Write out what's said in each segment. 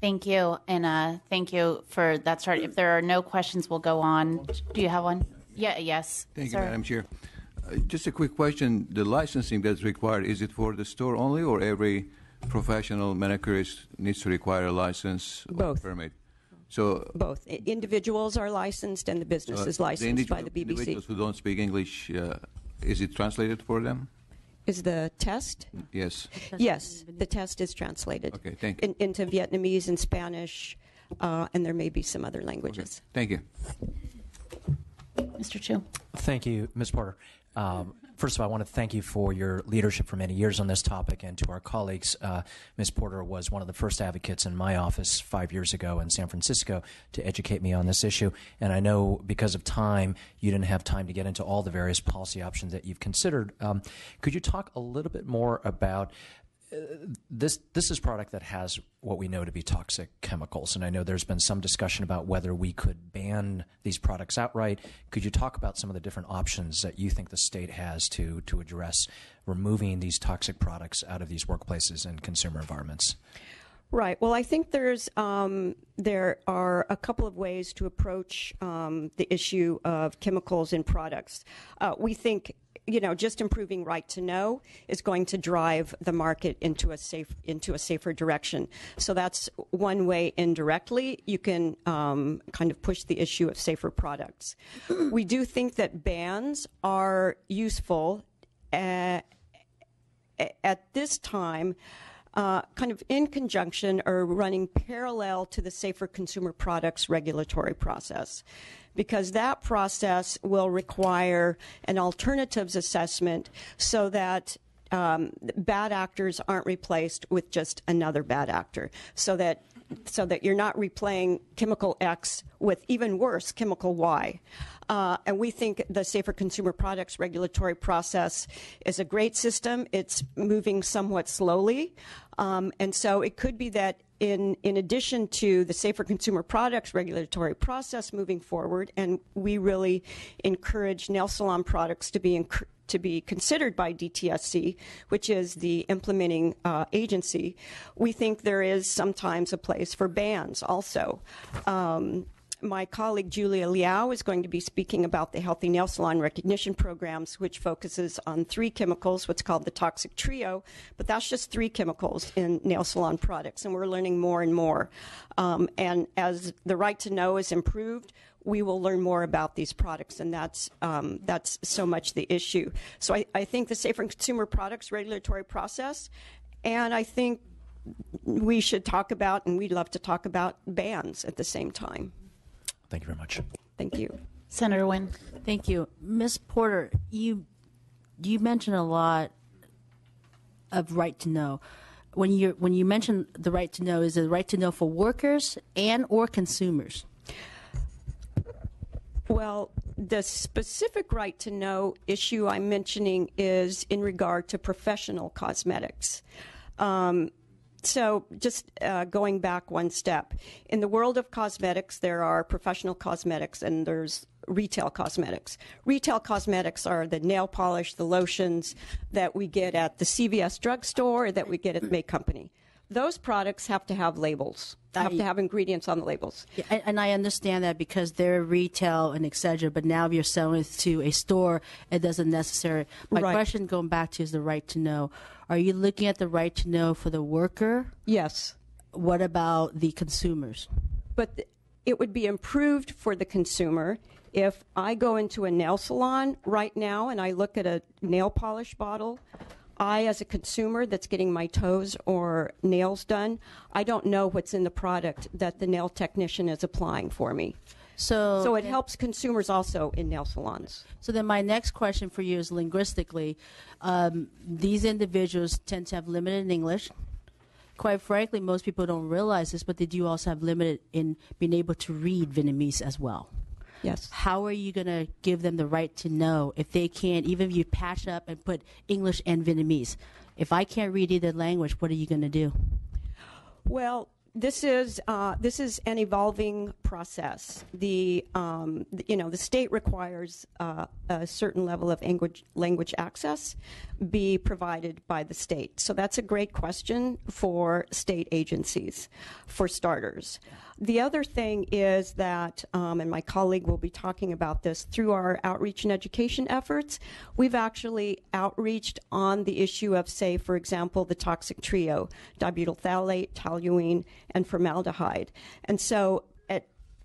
Thank you, and thank you for that start. If there are no questions, we'll go on. Do you have one? Yeah, yes. Thank sir. you, Madam Chair. Just a quick question. The licensing that's required, is it for the store only, or every professional manicurist needs to require a license or permit? So Both. Individuals are licensed and the business is licensed by the BBC. Individuals who don't speak English, is it translated for them? Is the test? Yes. Yes, the test is translated. Okay, thank you. Into Vietnamese and Spanish, and there may be some other languages. Okay. Thank you. Mr. Chu. Thank you, Ms. Porter. First of all, I want to thank you for your leadership for many years on this topic, and to our colleagues. Ms. Porter was one of the first advocates in my office 5 years ago in San Francisco to educate me on this issue. And I know because of time, you didn't have time to get into all the various policy options that you've considered. Could you talk a little bit more about this is a product that has what we know to be toxic chemicals, and I know there's been some discussion about whether we could ban these products outright. Could you talk about some of the different options that you think the state has to address removing these toxic products out of these workplaces and consumer environments? Right. Well, I think there are a couple of ways to approach the issue of chemicals in products. We think, just improving right to know is going to drive the market into a safer direction. So that's one way indirectly you can kind of push the issue of safer products. We do think that bans are useful at this time. Kind of in conjunction or running parallel to the Safer Consumer Products regulatory process, because that process will require an alternatives assessment so that bad actors aren't replaced with just another bad actor, so that you're not replaying chemical X with even worse chemical Y. And we think the Safer Consumer Products regulatory process is a great system. It's moving somewhat slowly. And so it could be that in addition to the Safer Consumer Products regulatory process moving forward, and we really encourage nail salon products to be considered by DTSC, which is the implementing agency, we think there is sometimes a place for bans also. My colleague Julia Liao is going to be speaking about the Healthy Nail Salon Recognition Programs, which focuses on 3 chemicals, what's called the toxic trio, but that's just 3 chemicals in nail salon products, and we're learning more and more. And as the right to know is improved, we will learn more about these products, and that's so much the issue. So I think the Safer Consumer Products regulatory process, and I think we should talk about, and we'd love to talk about, bans at the same time. Thank you very much. Thank you. Senator Nguyen. Thank you. Ms. Porter, you mentioned a lot of right to know. When you mention the right to know, is it the right to know for workers and or consumers? Well, the specific right to know issue I'm mentioning is in regard to professional cosmetics. So just going back one step, in the world of cosmetics, there are professional cosmetics and there's retail cosmetics. Retail cosmetics are the nail polish, the lotions that we get at the CVS drugstore or that we get at the May Company. Those products have to have labels, have to have ingredients on the labels. Yeah, and I understand that because they're retail and et cetera, but now if you're selling it to a store, it doesn't necessarily. My question going back to is the right to know. Are you looking at the right to know for the worker? Yes. What about the consumers? But it would be improved for the consumer if I go into a nail salon right now and I look at a nail polish bottle. I, as a consumer that's getting my toes or nails done, I don't know what's in the product that the nail technician is applying for me. So it helps consumers also in nail salons. So then my next question for you is linguistically, these individuals tend to have limited English. Quite frankly, most people don't realize this, but they do also have limited in being able to read Vietnamese as well. Yes. How are you going to give them the right to know if they can't, even if you patch up and put English and Vietnamese? If I can't read either language, what are you going to do? Well, this is an evolving process. The state requires a certain level of language access be provided by the state. So that's a great question for state agencies, for starters. The other thing is that, and my colleague will be talking about this, through our outreach and education efforts, we've actually outreached on the issue of, say, for example, the toxic trio, dibutyl phthalate, toluene, and formaldehyde. And so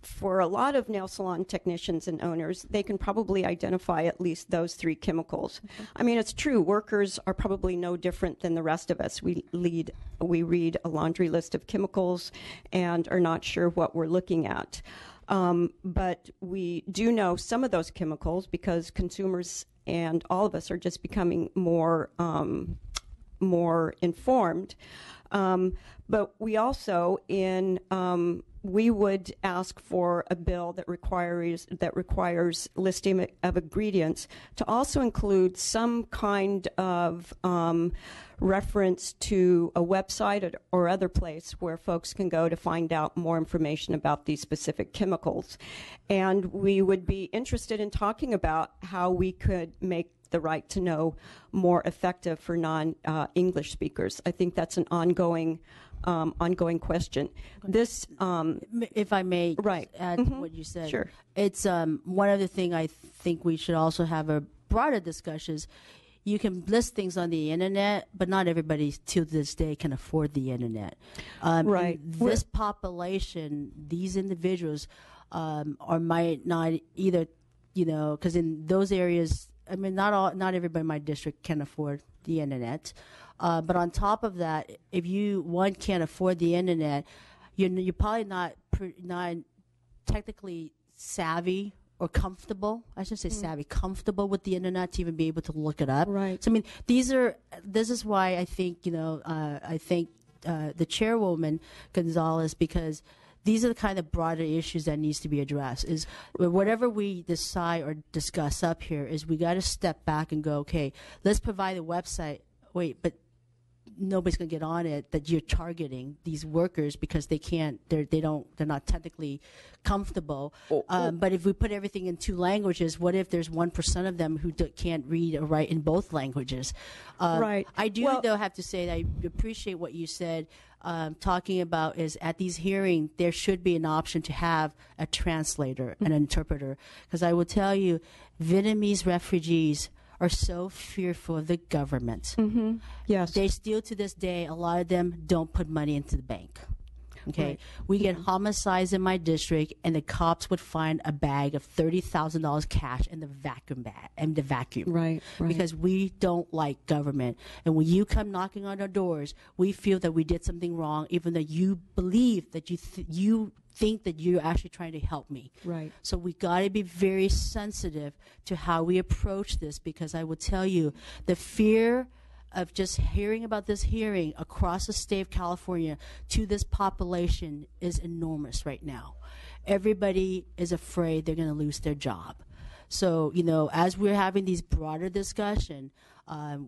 for a lot of nail salon technicians and owners, they can probably identify at least those three chemicals. I mean, it's true, workers are probably no different than the rest of us. We read a laundry list of chemicals and are not sure what we're looking at. But we do know some of those chemicals because consumers and all of us are just becoming more informed. But we also, we would ask for a bill that requires listing of ingredients to also include some kind of reference to a website or other place where folks can go to find out more information about these specific chemicals. And we would be interested in talking about how we could make the right to know more effective for non-English speakers. I think that's an ongoing question. This, if I may, add to what you said. Sure. It's one other thing I think we should also have a broader discussion is you can list things on the internet, but not everybody to this day can afford the internet. This population, these individuals, might not either, because in those areas, I mean, not everybody in my district can afford the internet. But on top of that, if one can't afford the internet, you're probably not technically savvy or comfortable. I should say savvy, comfortable with the internet to even be able to look it up. Right. So I mean, this is why I think I think the chairwoman Gonzalez, because these are the kind of broader issues that needs to be addressed. Is whatever we decide or discuss up here is we got to step back and go, okay, let's provide a website. Wait, but nobody's going to get on it that you're targeting these workers because they're not technically comfortable. But if we put everything in two languages, what if there's 1% of them who can't read or write in both languages? Right. I do, though, have to say that I appreciate what you said. Talking about is at these hearings, there should be an option to have a translator, an interpreter. Because I will tell you, Vietnamese refugees are so fearful of the government. Mm-hmm. Yes. They still, to this day, a lot of them don't put money into the bank. Okay, right. We get homicides in my district, and the cops would find a bag of $30,000 cash in the vacuum bag, Right. Because we don't like government, and when you come knocking on our doors, we feel that we did something wrong, even though you believe that you think that you're actually trying to help me. Right. So we got to be very sensitive to how we approach this, because I will tell you, the fear of just hearing about this hearing across the state of California to this population is enormous right now. Everybody is afraid they're going to lose their job. So, as we're having these broader discussion, I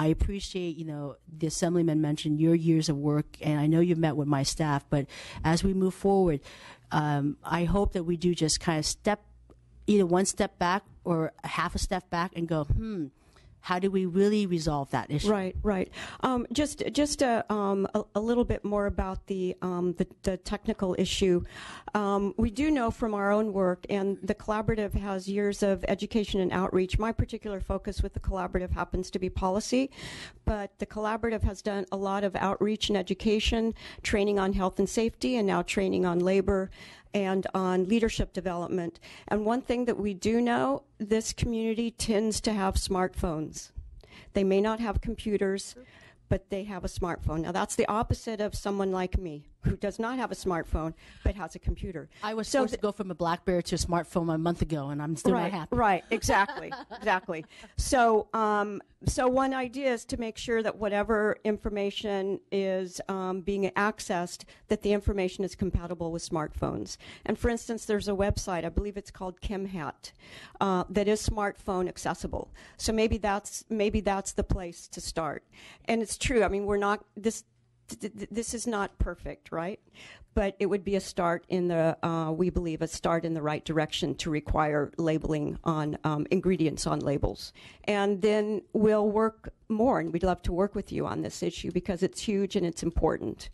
appreciate, the Assemblyman mentioned your years of work, and I know you've met with my staff, but as we move forward, I hope that we do just kind of either one step back or half a step back and go, how do we really resolve that issue? Right. Just a little bit more about the technical issue. We do know from our own work, and the collaborative has years of education and outreach. My particular focus with the collaborative happens to be policy, but the collaborative has done a lot of outreach and education, training on health and safety, and now training on labor and on leadership development. And one thing that we do know, this community tends to have smartphones. They may not have computers, but they have a smartphone. Now, that's the opposite of someone like me, who does not have a smartphone, but has a computer. I was supposed to go from a BlackBerry to a smartphone a month ago, and I'm still not happy. Right, exactly. So one idea is to make sure that whatever information is being accessed, that the information is compatible with smartphones. And for instance, there's a website, I believe it's called ChemHat, that is smartphone accessible. So maybe that's the place to start. And it's true. I mean, this is not perfect, right? But it would be a start in the, we believe, a start in the right direction to require labeling on ingredients on labels. And then we'll work more, and we'd love to work with you on this issue because it's huge and it's important.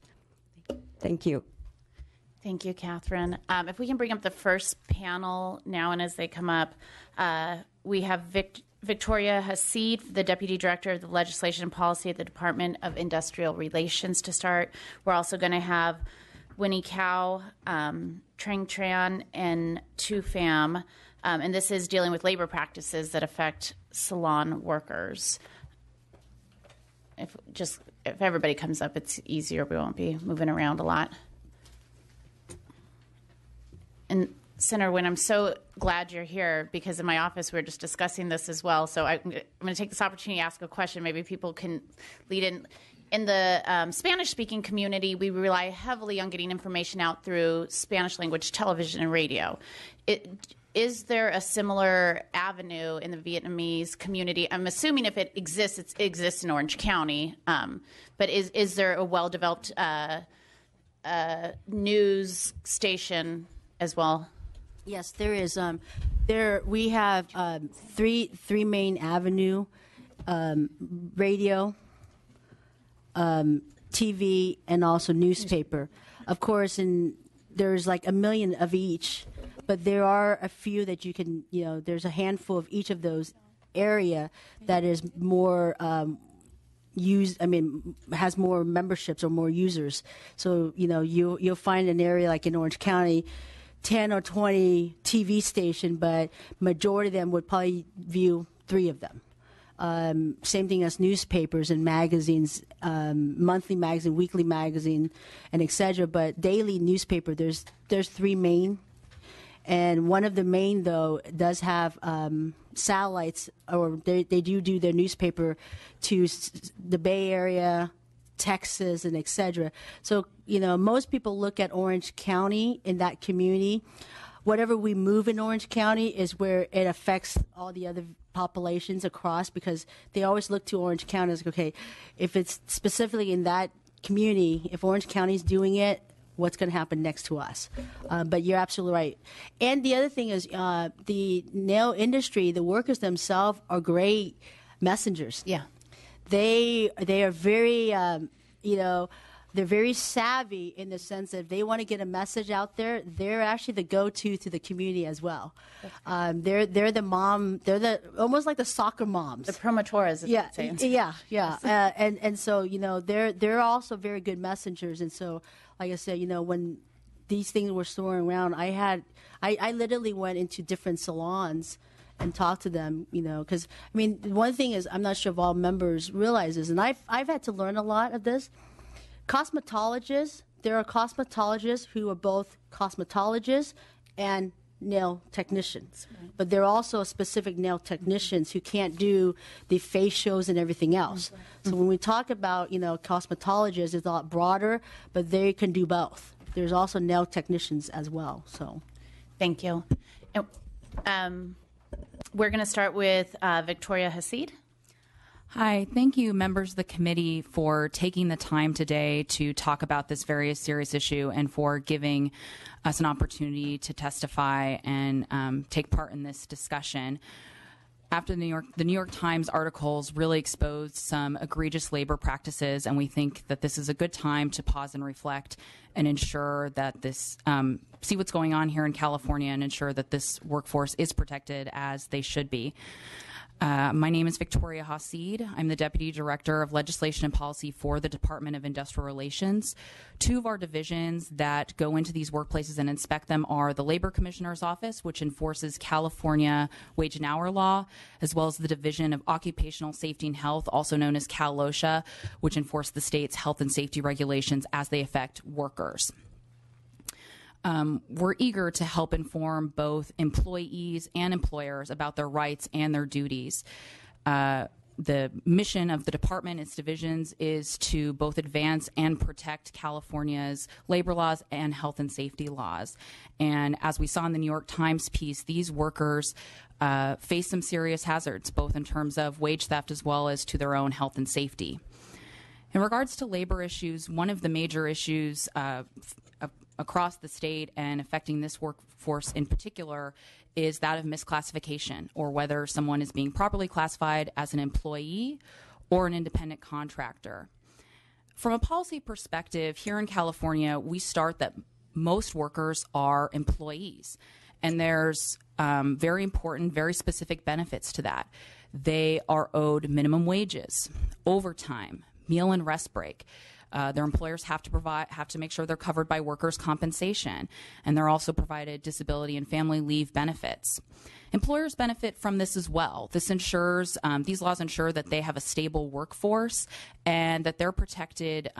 Thank you. Thank you, Catherine. If we can bring up the first panel now, and as they come up, we have Victoria Hasid, the Deputy Director of the Legislation and Policy at the Department of Industrial Relations to start. We're also going to have Winnie Cow, Trang Tran, and Tu Pham, and this is dealing with labor practices that affect salon workers. If everybody comes up, it's easier. We won't be moving around a lot. And Senator Wynn, I'm so glad you're here because in my office we were just discussing this as well. So I'm going to take this opportunity to ask a question. Maybe people can lead in. In the Spanish-speaking community, we rely heavily on getting information out through Spanish-language television and radio. Is there a similar avenue in the Vietnamese community? I'm assuming if it exists, it exists in Orange County. But is there a well-developed news station as well? Yes, there is. We have three main avenue: radio, TV, and also newspaper. Of course, there's like a million of each, but there are a few that you can. There's a handful of each of those area that is more. Has more memberships or more users. So you'll find an area like in Orange County, 10 or 20 TV station, but majority of them would probably view 3 of them. Same thing as newspapers and magazines, monthly magazine, weekly magazine, and etc. But daily newspaper, there's 3 main, and one of the main though does have satellites, or they do their newspaper to the Bay Area, Texas, and etc. So most people look at Orange County in that community. Whatever we move in Orange County is where it affects all the other populations across, because they always look to Orange County as, okay, if it's specifically in that community, if Orange County is doing it, what's going to happen next to us? But you're absolutely right. And the other thing is the nail industry, the workers themselves are great messengers. Yeah. They are very, they're very savvy in the sense that if they want to get a message out there, they're actually the go-to to the community as well. They're the mom. They're almost like the soccer moms. The promotoras. Yeah, and so they're also very good messengers. And so, like I said, when these things were soaring around, I literally went into different salons and talk to them, because one thing is, I'm not sure if all members realize this, and I've had to learn a lot of this. Cosmetologists, there are cosmetologists who are both cosmetologists and nail technicians, but there are also specific nail technicians who can't do the facials and everything else. So when we talk about cosmetologists, it's a lot broader, but they can do both. There's also nail technicians as well. So, thank you. We're going to start with Victoria Hasid. Hi, thank you, members of the committee, for taking the time today to talk about this very serious issue and for giving us an opportunity to testify and take part in this discussion. After the New York Times articles really exposed some egregious labor practices, and we think that this is a good time to pause and reflect and ensure that this, see what's going on here in California and ensure that this workforce is protected as they should be. My name is Victoria Hasid. I'm the Deputy Director of Legislation and Policy for the Department of Industrial Relations. 2 of our divisions that go into these workplaces and inspect them are the Labor Commissioner's Office, which enforces California wage and hour law, as well as the Division of Occupational Safety and Health, also known as CalOSHA, which enforce the state's health and safety regulations as they affect workers. We're eager to help inform both employees and employers about their rights and their duties. The mission of the department, its divisions, is to both advance and protect California's labor laws and health and safety laws. And as we saw in the New York Times piece, these workers face some serious hazards, both in terms of wage theft as well as to their own health and safety. In regards to labor issues, one of the major issues across the state and affecting this workforce in particular is that of misclassification, or whether someone is being properly classified as an employee or an independent contractor. From a policy perspective, here in California, we start that most workers are employees, and there's very important, very specific benefits to that. They are owed minimum wages, overtime, meal and rest break. Their employers have to make sure they're covered by workers' compensation, and they're also provided disability and family leave benefits. Employers benefit from this as well. This ensures these laws ensure that they have a stable workforce and that they're protected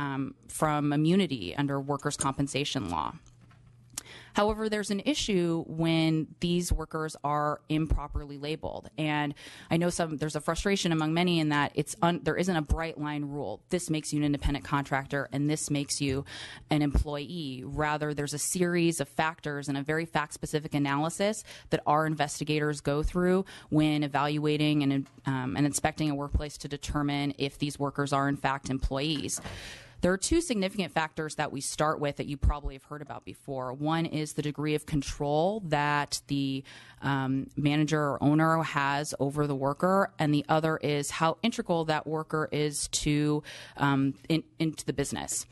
from immunity under workers' compensation law. However, there's an issue when these workers are improperly labeled, and I know there's a frustration among many in that there isn't a bright line rule. This makes you an independent contractor, and this makes you an employee. Rather, there's a series of factors and a very fact-specific analysis that our investigators go through when evaluating and inspecting a workplace to determine if these workers are in fact employees. There are two significant factors that we start with that you probably have heard about before. One is the degree of control that the manager or owner has over the worker, and the other is how integral that worker is to into the business.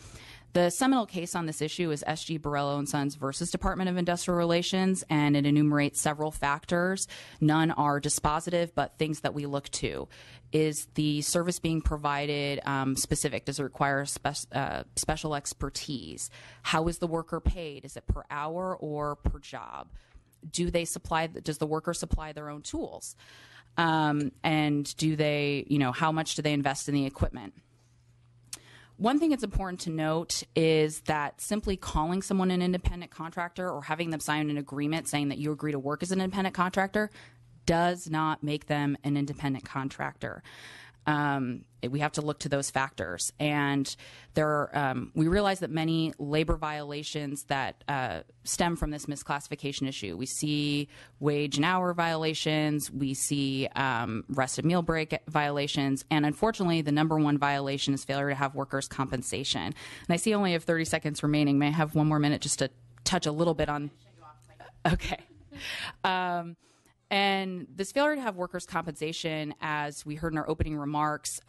The seminal case on this issue is S.G. Borrello & Sons versus Department of Industrial Relations, and it enumerates several factors. None are dispositive, but things that we look to. Is the service being provided specific? Does it require special expertise? How is the worker paid? Is it per hour or per job? Does the worker supply their own tools? And do they, how much do they invest in the equipment? One thing that's important to note is that simply calling someone an independent contractor or having them sign an agreement saying that you agree to work as an independent contractor does not make them an independent contractor. We have to look to those factors. And we realize that many labor violations that stem from this misclassification issue. We see wage and hour violations. We see rest and meal break violations. And unfortunately, the number one violation is failure to have workers' compensation. And I see I only have 30 seconds remaining. May I have one more minute just to touch a little bit on? Okay. And this failure to have workers' compensation, as we heard in our opening remarks,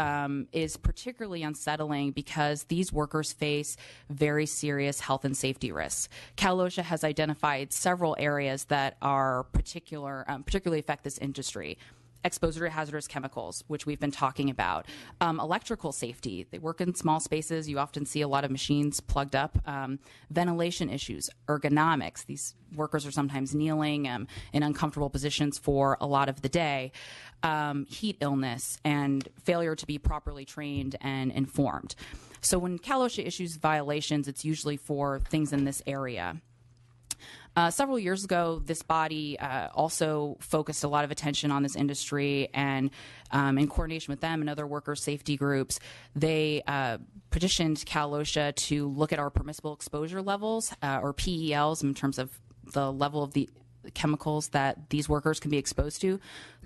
is particularly unsettling because these workers face very serious health and safety risks. Cal OSHA has identified several areas that are particularly affect this industry. Exposure to hazardous chemicals, which we've been talking about. Electrical safety. They work in small spaces. You often see a lot of machines plugged up. Ventilation issues. Ergonomics. These workers are sometimes kneeling in uncomfortable positions for a lot of the day. Heat illness and failure to be properly trained and informed. So when Cal OSHA issues violations, it's usually for things in this area. Several years ago, this body also focused a lot of attention on this industry, and in coordination with them and other worker safety groups, they petitioned Cal OSHA to look at our permissible exposure levels, or PELs, in terms of the level of the chemicals that these workers can be exposed to.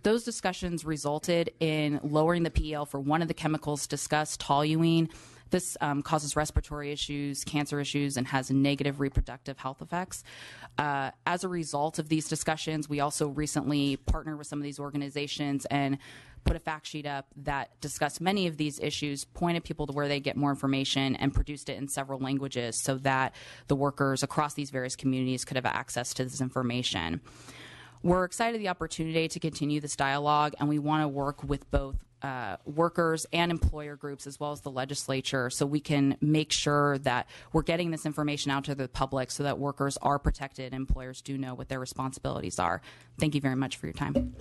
Those discussions resulted in lowering the PEL for one of the chemicals discussed, toluene. This causes respiratory issues, cancer issues, and has negative reproductive health effects. As a result of these discussions, we also recently partnered with some of these organizations and put a fact sheet up that discussed many of these issues, pointed people to where they get more information, and produced it in several languages so that the workers across these various communities could have access to this information. We're excited the opportunity to continue this dialogue, and we want to work with both workers and employer groups as well as the legislature so we can make sure that we're getting this information out to the public so that workers are protected and employers do know what their responsibilities are. Thank you very much for your time.